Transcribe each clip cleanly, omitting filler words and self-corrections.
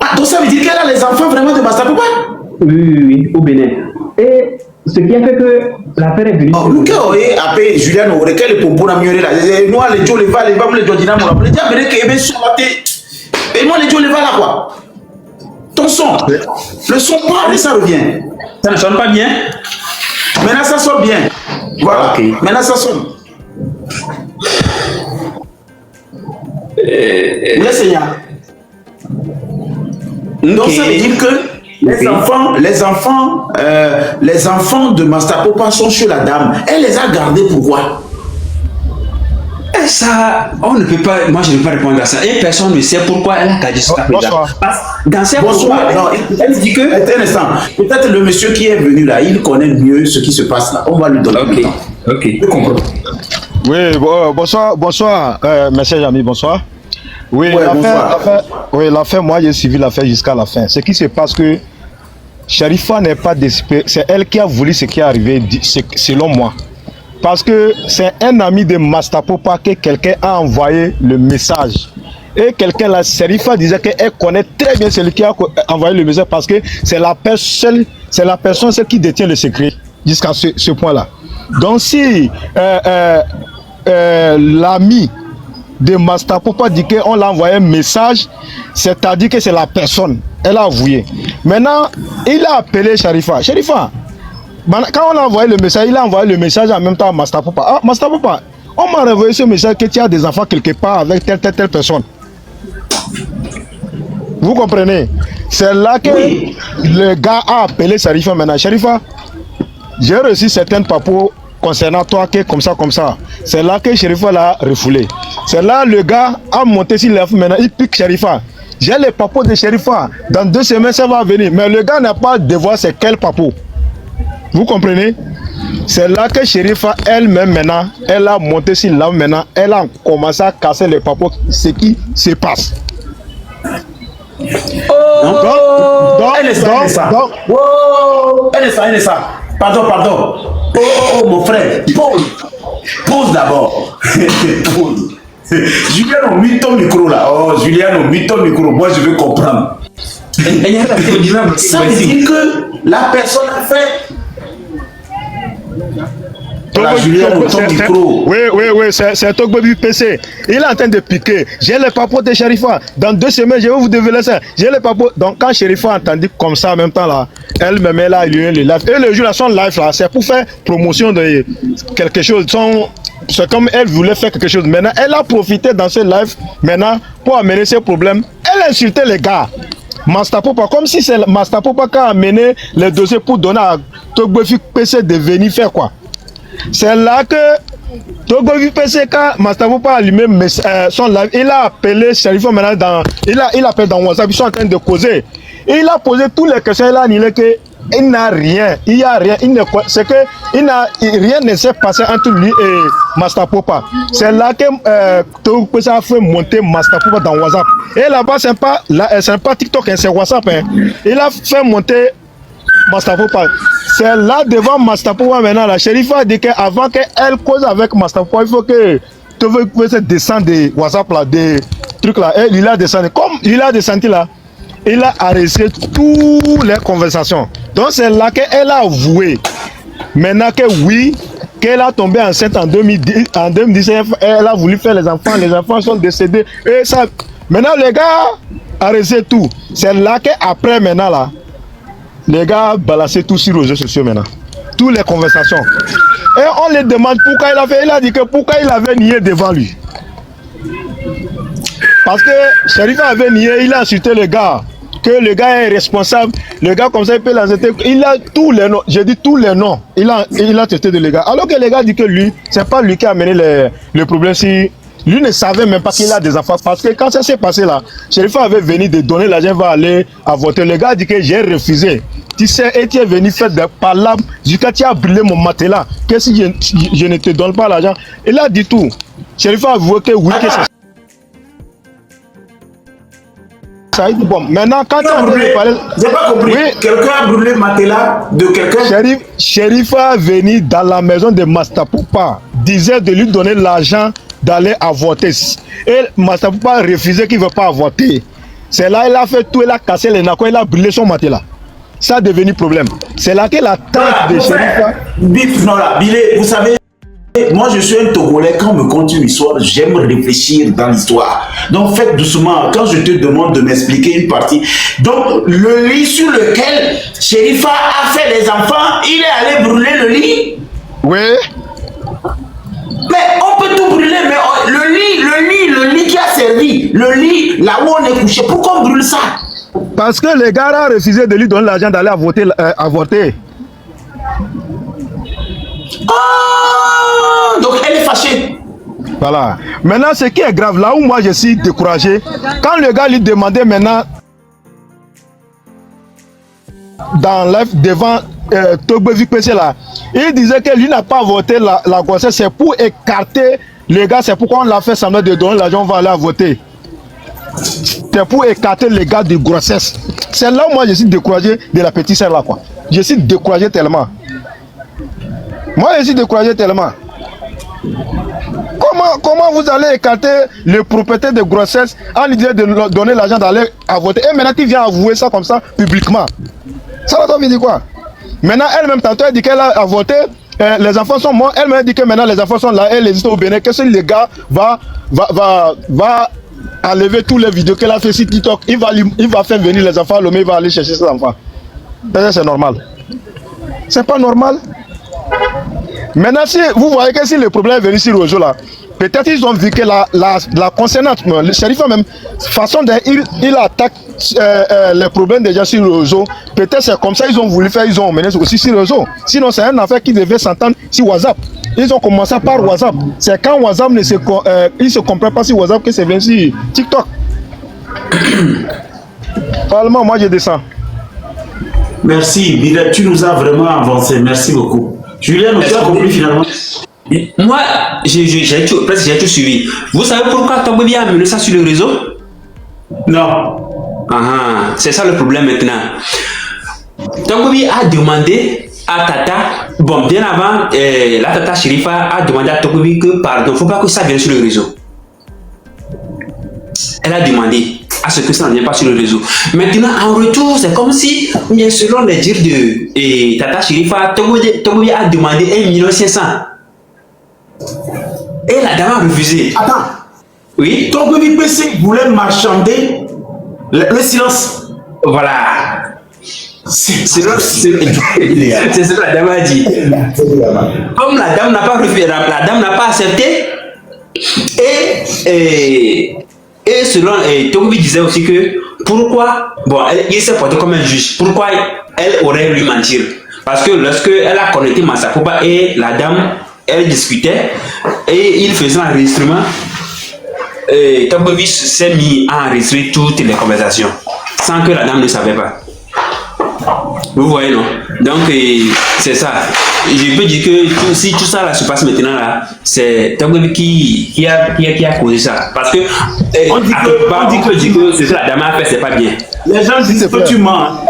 Ah, donc ça veut dire qu'elle a les enfants vraiment de Master Papa? Oui, au Bénin. Et ce qui a fait que l'affaire est venue. Oh, nous qui avons appelé Julien, nous avons le pompo na mieux là. Nous les Joe les va, les Joe dynamo. Les gens veulent que ebe sur la tête. Et moi les Joe les va là quoi. Ton son, le son parle et ça revient. Ça ne sonne pas bien. Maintenant ça sonne bien. Voilà. Okay. Maintenant ça sonne. Oui, Seigneur. Donc ça veut dire que les enfants de Master Papa sont chez la dame. Elle les a gardés pourquoi? Et ça, on ne peut pas, moi je ne peux pas répondre à ça. Et personne ne sait pourquoi elle a gardé ce bonsoir. Dans ces bonsoir. Non, elle dit que, un instant, peut-être le monsieur qui est venu là, il connaît mieux ce qui se passe là. On va lui donner. Ok. Je comprends. Oui, bonsoir, messieurs amis, bonsoir. Oui, ouais, l'affaire, moi j'ai suivi l'affaire jusqu'à la fin. Ce qui se passe que Sharifa n'est pas désespérée, c'est elle qui a voulu ce qui est arrivé, selon moi. Parce que c'est un ami de Master Papa que quelqu'un a envoyé le message. Et quelqu'un, la Sharifa disait qu'elle connaît très bien celui qui a envoyé le message parce que c'est la personne celle qui détient le secret jusqu'à ce point-là. Donc si l'ami de Master Papa dit qu'on l'a envoyé un message, c'est-à-dire que c'est la personne, elle a avoué. Maintenant, il a appelé Sharifa. Sharifa, quand on a envoyé le message, il a envoyé le message en même temps à Master Papa. Ah, Master Papa, on m'a renvoyé ce message que tu as des enfants quelque part avec telle personne. Vous comprenez? C'est là que le gars a appelé Sharifa maintenant. Sharifa, j'ai reçu certaines papos concernant toi, que comme ça. C'est là que Sharifa l'a refoulé. C'est là le gars a monté sur l'info maintenant, il pique Sharifa. J'ai les papos de Sharifa. Dans 2 semaines, ça va venir. Mais le gars n'a pas de voir c'est quel papo. Vous comprenez? C'est là que Sharifa elle-même maintenant, elle a monté sur l'info maintenant, elle a commencé à casser les papos, ce qui se passe. Elle est ça. Pardon. Oh, mon frère, pause d'abord. Julien a mis ton micro là. Oh, Julien a mis ton micro. Moi, je veux comprendre. Ça veut dire que la personne a fait. Oui, c'est Togbobi PC. Il est en train de piquer. J'ai les papos de Sharifa. Dans 2 semaines, je vais vous dévoiler ça. J'ai les papos. Donc, quand Sharifa a entendu comme ça en même temps, là, elle-même, elle a lu le live. Et le jour là, son live, là, c'est pour faire promotion de quelque chose. C'est comme elle voulait faire quelque chose. Maintenant, elle a profité dans ce live, maintenant, pour amener ses problèmes. Elle a insulté les gars. Master Papa, comme si c'est Master Papa qui a amené les dossiers pour donner à Togbobi PC de venir faire quoi. C'est là que Togbobi PC, quand Master Papa a allumé son live, il a appelé Sharifa maintenant il appelle dans WhatsApp, ils sont en train de causer. Il a posé toutes les questions, il a dit qu'il n'a rien, il n'y a rien, c'est que rien ne s'est passé entre lui et Master Papa. C'est là que Togbobi PC a fait monter Master Papa dans WhatsApp. Et là-bas, c'est pas TikTok, c'est WhatsApp. Hein. Il a fait monter Master Papa. C'est là devant Master Papa maintenant. La Sharifa a dit qu'avant qu'elle cause avec Master Papa, il faut que Togbobi puisse descendre de WhatsApp là, des trucs là. Et il a descendu. Comme il a descendu là, il a arrêté toutes les conversations. Donc c'est là qu'elle a avoué. Maintenant que oui, qu'elle a tombé enceinte en 2019, elle a voulu faire les enfants sont décédés. Et ça, maintenant les gars arrêté tout. C'est là qu'après maintenant là, les gars balancent tout sur les réseaux sociaux maintenant. Toutes les conversations. Et on les demande pourquoi il a fait. Il a dit que pourquoi il avait nié devant lui. Parce que Sharifa avait nié, il a insulté le gars. Que le gars est responsable. Le gars comme ça, il peut l'insulter. Il a tous les noms. J'ai dit tous les noms. Il a traité de les gars. Alors que le gars dit que lui, c'est pas lui qui a amené le problème. Si lui ne savait même pas qu'il a des enfants. Parce que quand ça s'est passé là, Sharifa avait venu de donner l'argent, va aller à voter. Le gars dit que j'ai refusé. Tu sais, et tu es venu faire des palabres. Jusqu'à tu as brûlé mon matelas. Que si je ne te donne pas l'argent. Il a dit tout. Sharifa a avoué que oui, que c'est ça. Bon, maintenant, quand tu as brûlé, j'ai pas compris. Oui. Quelqu'un a brûlé matelas de quelqu'un. Sharifa est venu dans la maison de Master Papa. Disait de lui donner l'argent d'aller avorter. Et Master Papa a refusé qu'il ne veut pas avorter. C'est là il a fait tout, il a cassé les nacos, il a brûlé son matelas. Ça a devenu problème. C'est là que la tante de Sherifa... Non, là, Bilé, vous savez, moi je suis un Togolais, quand on me conte une histoire, j'aime réfléchir dans l'histoire. Donc faites doucement, quand je te demande de m'expliquer une partie. Donc le lit sur lequel Sherifa a fait les enfants, il est allé brûler le lit. Oui. Mais on peut tout brûler, mais le lit qui a servi, le lit là où on est couché, pourquoi on brûle ça? Parce que les gars ont refusé de lui donner l'argent d'aller avorter. Ah, donc elle est fâchée. Voilà. Maintenant, ce qui est grave, là où moi je suis découragé, quand le gars lui demandait maintenant, devant Togbevi PC là, il disait que lui n'a pas avorté la grossesse, c'est pour écarter le gars, c'est pourquoi on l'a fait semblant de donner l'argent, on va aller avorter. C'est pour écarter les gars de grossesse. C'est là où moi je suis découragé de la petite sœur là quoi. Je suis découragé tellement. Moi je suis découragé tellement. Comment vous allez écarter le propriétaire de grossesse en lui disant de donner l'argent d'aller avorter et maintenant tu viens avouer ça comme ça publiquement. Ça va t'en dire quoi? Maintenant elle-même tantôt elle dit qu'elle a avorté, les enfants sont morts, elle-même dit que maintenant les enfants sont là, elle hésite au Bénin, que si le gars va enlever tous les vidéos qu'elle a fait sur TikTok, il va faire venir les enfants, l'homme il va aller chercher ses enfants. C'est normal. C'est pas normal. Maintenant, si vous voyez que si le problème est venu sur le réseau là, peut-être ils ont vu que la concernante, le shérif même, façon dont il attaque les problèmes déjà sur le réseau, peut-être c'est comme ça ils ont voulu faire, ils ont emmené aussi sur le réseau. Sinon, c'est une affaire qui devait s'entendre sur WhatsApp. Ils ont commencé par WhatsApp. C'est quand WhatsApp ne se comprend pas sur WhatsApp que c'est venu sur TikTok. Parlement, moi je descends. Merci, Bilal, tu nous as vraiment avancé. Merci beaucoup. Julien, tu as compris finalement? Moi, j'ai tout suivi. Vous savez pourquoi Togbevi a amené ça sur le réseau? Non. C'est ça le problème maintenant. Togbevi a demandé à Tata, bon, bien avant, la Tata Sherifa a demandé à Togbevi que, pardon, il ne faut pas que ça vienne sur le réseau. Elle a demandé à ce que ça ne vienne pas sur le réseau. Maintenant, en retour, c'est comme si, bien selon les dires de Tata Sherifa, Togbevi a demandé 1,5 million. Et la dame a refusé. Attends. Oui. Togbevi PC voulait marchander le silence. Voilà. C'est ce que la dame a dit. Comme la dame n'a pas refusé, la dame n'a pas accepté. Et selon Togbevi disait aussi que pourquoi, bon, il s'est porté comme un juge, pourquoi elle aurait lui mentir? Parce que lorsque elle a connecté Massakoba et la dame, elle discutait et il faisait un enregistrement, Togbevi s'est mis à enregistrer toutes les conversations sans que la dame ne savait pas. Vous voyez, non? Donc, c'est ça. Je peux dire que si tout ça là, se passe maintenant, là, c'est Togbevi qui a causé ça. Parce que, on dit que c'est ça la dame a fait, c'est pas bien. Les gens disent que tu mens.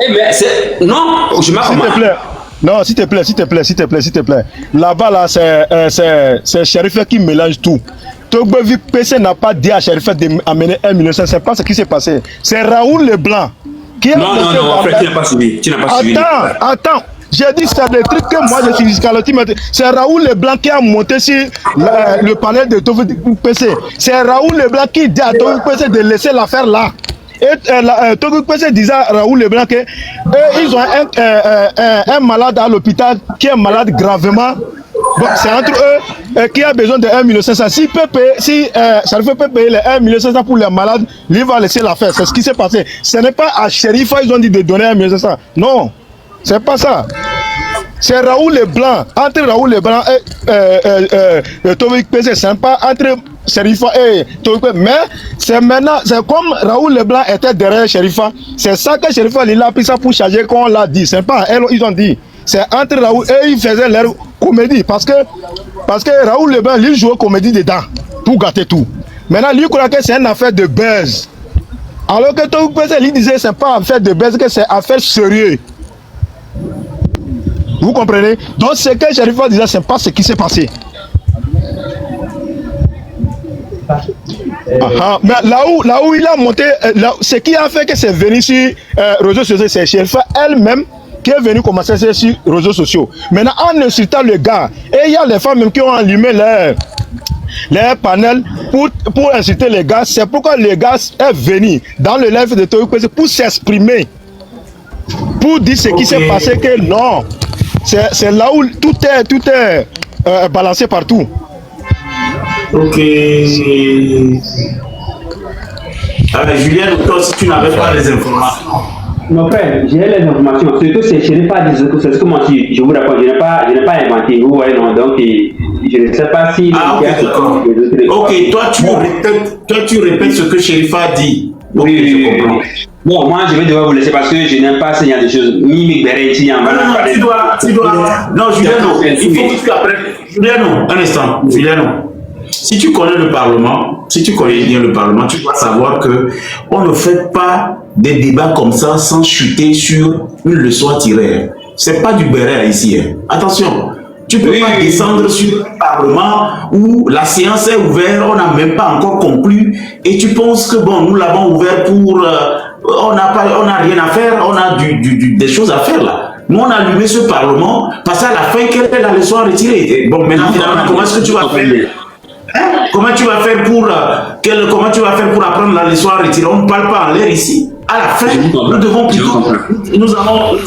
Non, je m'en S'il te plaît. Non, s'il te plaît. Là-bas, là, c'est Sherifa qui mélange tout. Togbevi PC n'a pas dit à Sherifa d'amener 1,5 million, c'est pas ce qui s'est passé. C'est Raoul Leblanc. Non, en fait, tu n'as pas suivi. Attends. J'ai dit c'est des trucs que moi je suis jusqu'à l'ultime. C'est Raoul Leblanc qui a monté sur le panel de Togbevi PC. C'est Raoul Leblanc qui dit à Togbevi PC de laisser l'affaire là. Et Togbevi PC disait à Raoul Leblanc que ils ont un malade à l'hôpital qui est malade gravement. Bon, c'est entre eux qui a besoin de 1,5 million. Si Sherifa peut payer les 1,5 million pour les malades, lui va laisser l'affaire. C'est ce qui s'est passé. Ce n'est pas à Sherifa ils ont dit de donner 1,5 million. Non, c'est pas ça. C'est Raoul Leblanc. Entre Raoul Leblanc et Togbevi PC, c'est pas entre Sherifa et Togbevi. Mais c'est maintenant, c'est comme Raoul Leblanc était derrière Sherifa. C'est ça que Sherifa il a pris ça pour charger quand on l'a dit. C'est pas elle, ils ont dit. C'est entre Raoul et ils faisaient leur comédie parce que Raoul Leblanc lui jouait comédie dedans pour gâter tout. Maintenant lui croit que c'est une affaire de buzz. Alors que Togbevi PC lui disait c'est pas affaire de buzz, que c'est affaire sérieux. Vous comprenez? Donc ce que Sherifa disait c'est pas ce qui s'est passé. Mais là où il a monté, ce qui a fait que c'est venu sur réseaux sociaux, c'est Sherifa elle-même qui est venue commencer sur les réseaux sociaux. Maintenant, en insultant le gars, et il y a les femmes même qui ont allumé les panels pour insulter les gars. C'est pourquoi le gars est venu dans le live de Toyo pour s'exprimer, pour dire ce qui s'est passé, que non, c'est là où tout est balancé partout. Ok. Alors, Julien, toi, si tu n'avais pas les informations. Mon frère, j'ai les informations. Ce que c'est Sherifa dit, c'est ce que moi je vous raconte. Je n'ai pas inventé. Vous voyez, non. Donc, je ne sais pas si. Ah, ok, d'accord. Ok, toi, tu répètes ce que Sherifa dit. Oui, je comprends. Bon, moi, je vais devoir vous laisser parce que je n'aime pas ce genre de choses. Mimi Beretti, en bas. Tu dois. Non, Julien, non. Il faut que tu apprennes. Julien, non. Un instant. Julien, non. Si tu connais le Parlement, si tu connais bien le Parlement, tu dois savoir que on ne fait pas des débats comme ça sans chuter sur une leçon à tirer. C'est pas du béret ici. Hein. Attention, tu peux pas descendre sur le Parlement où la séance est ouverte, on n'a même pas encore conclu et tu penses que bon, nous l'avons ouvert pour, on n'a rien à faire, on a des choses à faire là. Nous on a allumé ce Parlement parce qu'à la fin, quelle est la leçon à retirer? Bon, maintenant finalement, comment est-ce que tu vas faire? Hein? Comment tu vas faire pour apprendre la leçon à retirer? On ne parle pas en l'air ici. À la fin, nous devons plutôt, nous allons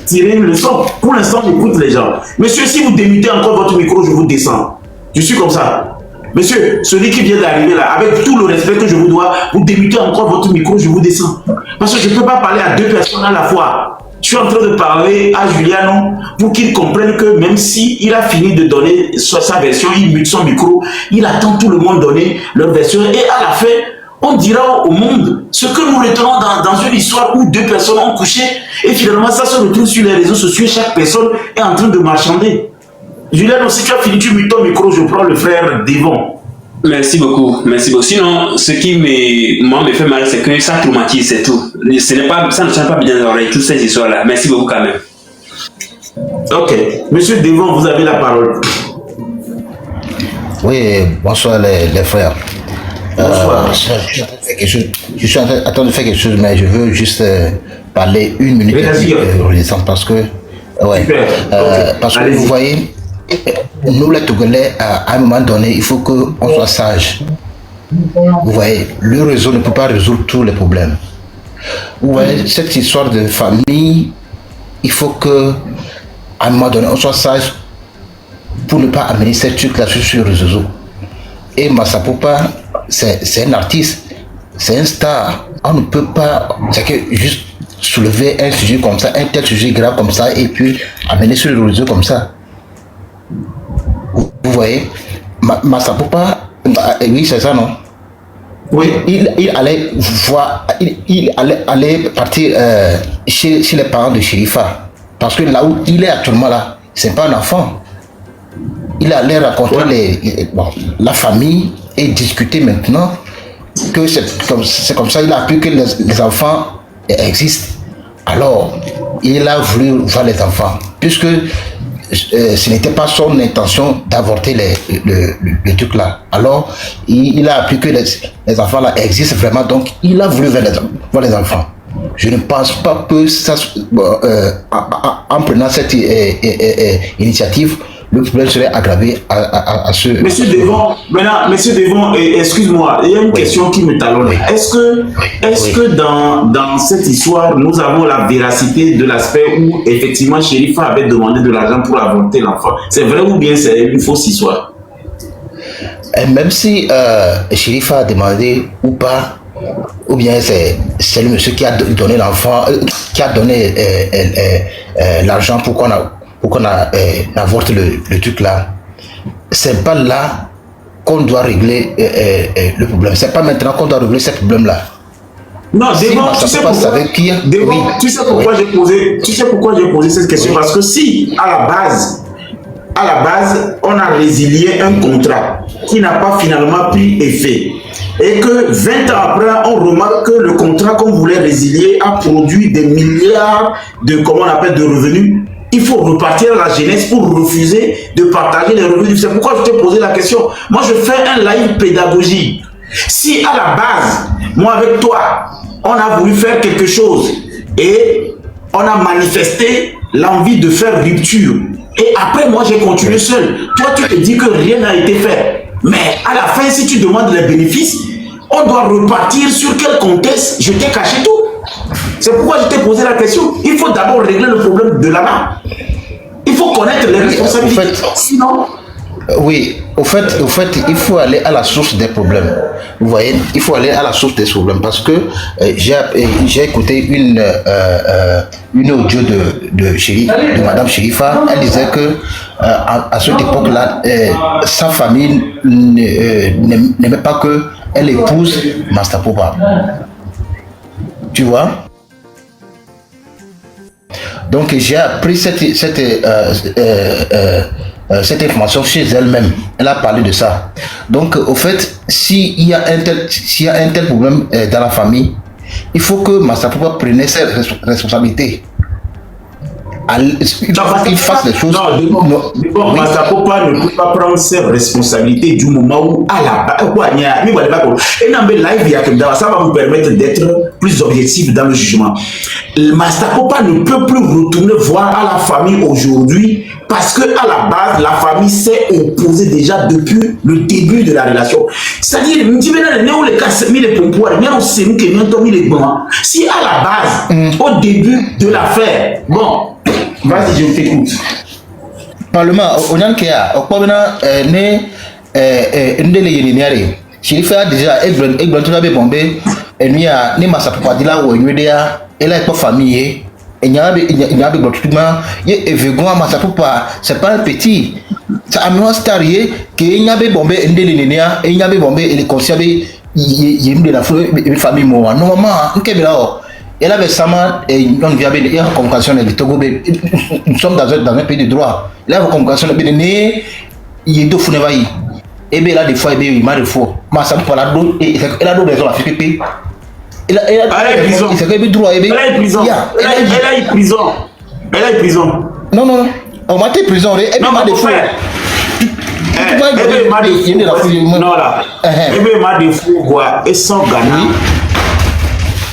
tirer une leçon. Pour l'instant, j'écoute les gens. Monsieur, si vous démutez encore votre micro, je vous descends. Je suis comme ça. Monsieur, celui qui vient d'arriver là, avec tout le respect que je vous dois, vous démutez encore votre micro, je vous descends. Parce que je ne peux pas parler à deux personnes à la fois. Je suis en train de parler à Juliano pour qu'il comprenne que même s'il a fini de donner sa version, il mute son micro, il attend tout le monde donner leur version et à la fin, on dira au monde ce que nous retenons dans une histoire où deux personnes ont couché et finalement ça se retrouve sur les réseaux sociaux et chaque personne est en train de marchander. Juliano, si tu as fini, tu mutes ton micro, je prends le frère Devon. Merci beaucoup, merci beaucoup. Sinon, ce qui me fait mal, c'est que ça traumatise, c'est tout. Ça ne sonne pas bien dans l'oreille, toutes ces histoires-là. Merci beaucoup quand même. Ok. Monsieur Devon, vous avez la parole. Oui, bonsoir les frères. Bonsoir. Je suis en train de faire quelque chose, mais je veux juste parler une minute parce que... Ouais, parce que vous voyez... Nous les Togolais, à un moment donné, il faut qu'on soit sage. Vous voyez, le réseau ne peut pas résoudre tous les problèmes. Vous voyez, cette histoire de famille, il faut que, à un moment donné, on soit sage pour ne pas amener cette truc-là sur le réseau. Et Massa Poupa, c'est un artiste, c'est un star. On ne peut pas, c'est que juste soulever un sujet comme ça, un tel sujet grave comme ça, et puis amener sur le réseau comme ça. Vous voyez, Massa Poupa, oui c'est ça non? Oui. Il allait voir, il allait partir chez les parents de Sherifa, parce que là où il est actuellement là, c'est pas un enfant. Il allait raconter la famille et discuter maintenant que c'est comme ça, il a appris que les enfants existent. Alors, il a voulu voir les enfants, puisque ce n'était pas son intention d'avorter le truc là. Alors, il a appris que les enfants là existent vraiment, donc il a voulu voir les enfants. Je ne pense pas que ça, en prenant cette initiative, le problème serait aggravé à ce... Monsieur Devon, maintenant, Monsieur Devon, excuse-moi, il y a une question qui me talonne. Est-ce que dans cette histoire, nous avons la véracité de l'aspect où effectivement Sherifa avait demandé de l'argent pour avorter l'enfant? C'est vrai ou bien c'est une fausse histoire? Et même si Sherifa a demandé ou pas, ou bien c'est le monsieur qui a donné l'enfant, qui a donné l'argent pour qu'on avorte le truc là, c'est pas là qu'on doit régler le problème. C'est pas maintenant qu'on doit régler ce problème là. Non, Devon, tu sais pourquoi j'ai posé cette question? Parce que si à la base on a résilié un contrat qui n'a pas finalement pris effet et que 20 ans après on remarque que le contrat qu'on voulait résilier a produit des milliards de revenus, il faut repartir à la jeunesse pour refuser de partager les revenus. C'est pourquoi je t'ai posé la question. Moi, je fais un live pédagogie. Si à la base, moi avec toi, on a voulu faire quelque chose et on a manifesté l'envie de faire rupture, et après moi j'ai continué seul, toi tu te dis que rien n'a été fait, mais à la fin si tu demandes les bénéfices, on doit repartir sur quel contexte je t'ai caché tout. C'est pourquoi je t'ai posé la question. Il faut d'abord régler le problème de là-bas. Il faut connaître les responsabilités. Sinon... Oui, au fait, il faut aller à la source des problèmes. Vous voyez, il faut aller à la source des problèmes parce que j'ai écouté une audio de Madame Sherifa. Elle disait que à cette époque-là, sa famille n'aimait pas que elle épouse Master Popa. Tu vois? Donc j'ai appris cette information chez elle-même. Elle a parlé de ça. Donc au fait, s'il y a un tel problème dans la famille, il faut que Master Popa prenne ses responsabilités. Il fasse les choses. Non, Master Popa ne peut pas prendre ses responsabilités du moment où à la base, ça va vous permettre d'être plus objectif dans le jugement. Master Popa ne peut plus retourner voir à la famille aujourd'hui parce que à la base, la famille s'est opposée déjà depuis le début de la relation. C'est-à-dire, si à la base, au début de l'affaire, bon, vas-y, je t'écoute. Parlement, on a Sherifa déjà bombé et nous a ni Master Popa dit là où elle a pas famille et il y a Master Popa, c'est pas un petit, ça a moins starié que il y a bombé et il y a bombé et les conscients il y a de la famille moi normalement elle avait sama et une convocation de Togo. Nous sommes dans un pays de droit. Il y a une convocation de il y a deux founevailles. Et bien là, des fois, il m'a des fois. Mais ça me parle elle a d'autres raisons à faire pipi. Elle a une prison. Elle a une prison. Elle a une prison. Non. On m'a dit prison. Elle m'a des fois. Non là. Elle m'a des fois quoi. Et sans Ghana.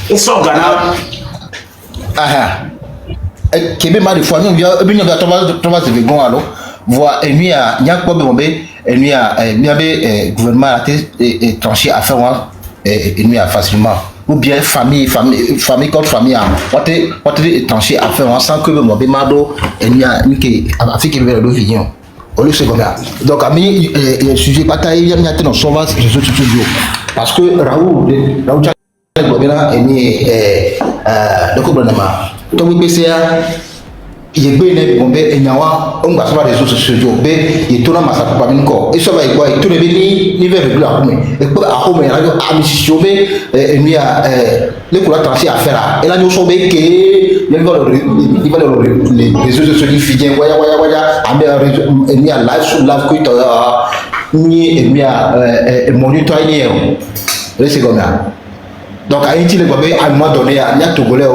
Et sans Ghana. Québec m'a des fois. Nous Thomas de Végon alors. Voir et lui a pas bombé. Et lui a gouvernement a été tranché à faire et lui a facilement. Ou bien famille contre famille on a tranché à faire sans que mon bémado et lui a fait qu'il veut le vignon. Au lieu de comme ça. Donc ami le sujet bataille il y a mis dans son vase réseaux sociaux parce que Raoul et ni le gouvernement donc PCA il est bien bombé et nyawa on va sur les réseaux sociaux bé il tourne Master Popa minko et ça va quoi il tourne ni vers le là et pour à home radio amission bé et lui a les couleurs tranchées à faire et là nous sommes bé que il va les réseaux sociaux qui fidèle waya et lui a live sur live quoi ni et lui a monitoring c'est comme ça. Donc à Haïti, les Babé, à un moment donné, il y a Togolais,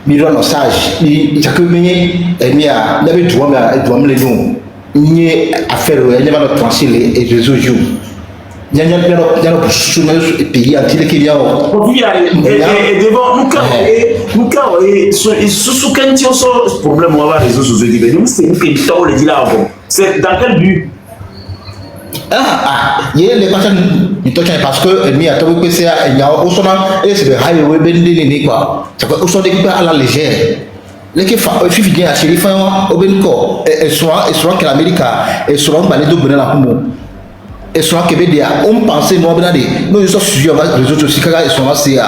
il y a un sage, il y a que il y a des droits, mais les noms, il y a affaire, il y a des tranchées et des réseaux. Il y a des pays entiers qui y a. Et devant, nous, sous quel problème on va réseaux sociaux, c'est nous qui le dit là. C'est dans quel but? Il y a les personnes qui touchent parce que il y a tout que c'est il y a au son et c'est le highway bendé quoi ça peut au son d'équipe à la légère les qui fifi bien à Sherifa au benko et soit que l'Amérique et soit balé de bonne la pomme et soit que bédia on pensait moi benade nous sommes sur les réseaux sociaux et soit c'est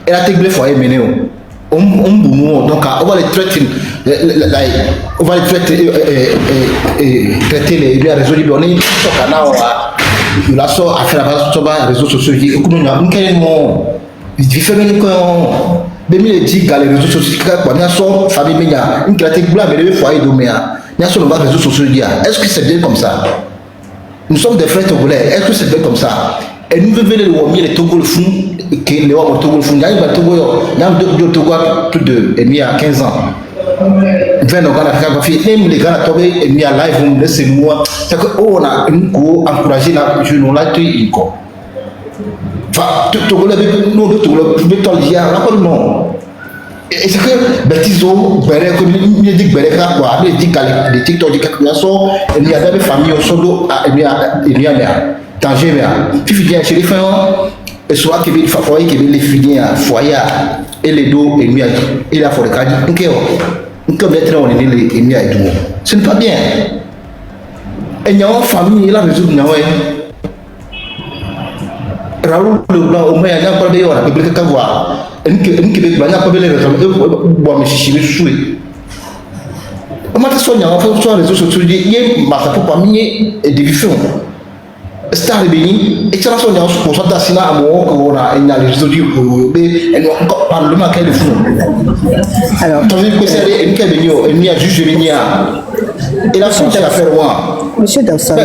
elle a téglé foyer mené on boum donc on va les traiter on va les traiter les réseaux libres on est sur canal la sort à faire sur les réseaux sociaux et comme nous avons quasiment différents les réseaux sociaux quand on a son famille média une critique blanc mais le foyer doméa il y a sur les réseaux sociaux est-ce que c'est bien comme ça nous sommes des frères togolais est-ce que c'est bien comme ça et nous devons les Togo le fond que les Togo le fond il y a deux Togo plus de et il y a 15 ans 20 ans même les gars tombé et il y a live on laisse moi c'est que on a une encouragé la jeune là tu encore Enfin, tout le monde, tout le dia, non. Et c'est que bêtiso, béré, comme il dit béré, quoi, il dit qu'à des TikTok, il y a son, il y a des familles au solo, il y a danger, mais puis il y a chez les femmes, et soit qu'il y ait des foyers qui viennent les finir à foyer, et les dos, et mieux, et la forêt, ok, comme les trains, on est les mieux, ce n'est pas bien. Et il y a une famille, là, résoudre, Raoul le blanc au moins il y a pas de yora que quelqu'un voit une qui veut pas pas les raisons bon mais si je suis on m'a soigné en fait sur les réseaux sociaux il y a ma pour pas mini et des visions star béni et ça sont dans ce pourcentage d'assina à mon qu'on a une réseaux sociaux et nous encore parlement qu'elle est fou alors tandis que c'est une qui béni il y a juste béni et la France à faire moi. Monsieur Dawson.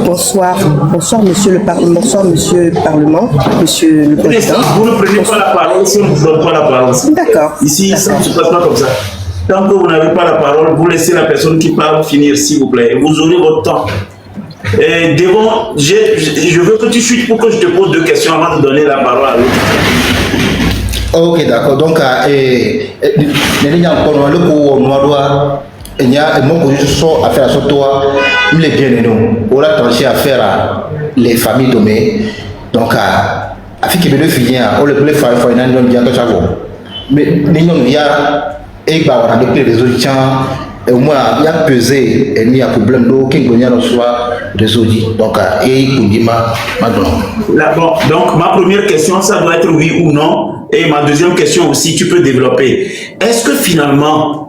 Bonsoir. Bonsoir, monsieur le Parlement. Bonsoir, monsieur le Parlement. Monsieur le Président. Vous ne prenez pas la parole si on ne vous donne pas la parole. D'accord. Ici, ça ne se passe pas comme ça. Tant que vous n'avez pas la parole, vous laissez la personne qui parle finir, s'il vous plaît. Vous aurez votre temps. Et devant, je veux que tu chutes pour que je te pose 2 questions avant de donner la parole à l'autre. Ok, d'accord. Donc, il y a encore le coup noir. Il y a mon projet à faire à toi, il est bien nous. On a tranché à faire les familles dommées. Donc, à fait qu'il y ait finir, on le peut faire une année de bientôt chaque fois. Mais il y a avec les réseaux et au moins il y a pesé et il y a problème d'eau qui est dans soit résolu. Donc, donc, ma première question, ça doit être oui ou non. Et ma deuxième question aussi, tu peux développer. Est-ce que finalement,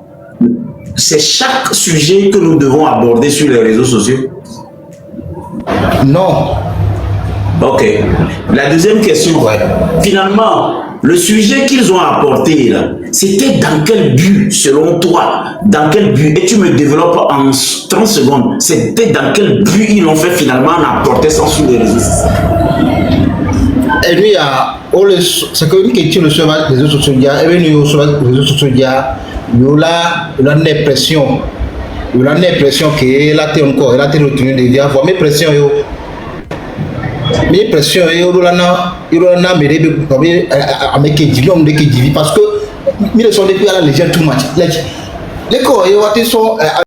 c'est chaque sujet que nous devons aborder sur les réseaux sociaux? Non. Ok. La deuxième question, finalement, le sujet qu'ils ont apporté, c'était dans quel but, selon toi? Dans quel but? Et tu me développes en 30 secondes. C'était dans quel but ils l'ont fait finalement en apporter ça sur les réseaux sociaux? Et lui, c'est que une question sur les réseaux sociaux, et nous sur les réseaux sociaux, il y a l'impression que là t'es encore là t'es retenu de dire avoir mes pressions parce que ils sont depuis à la légère tout match les corps sont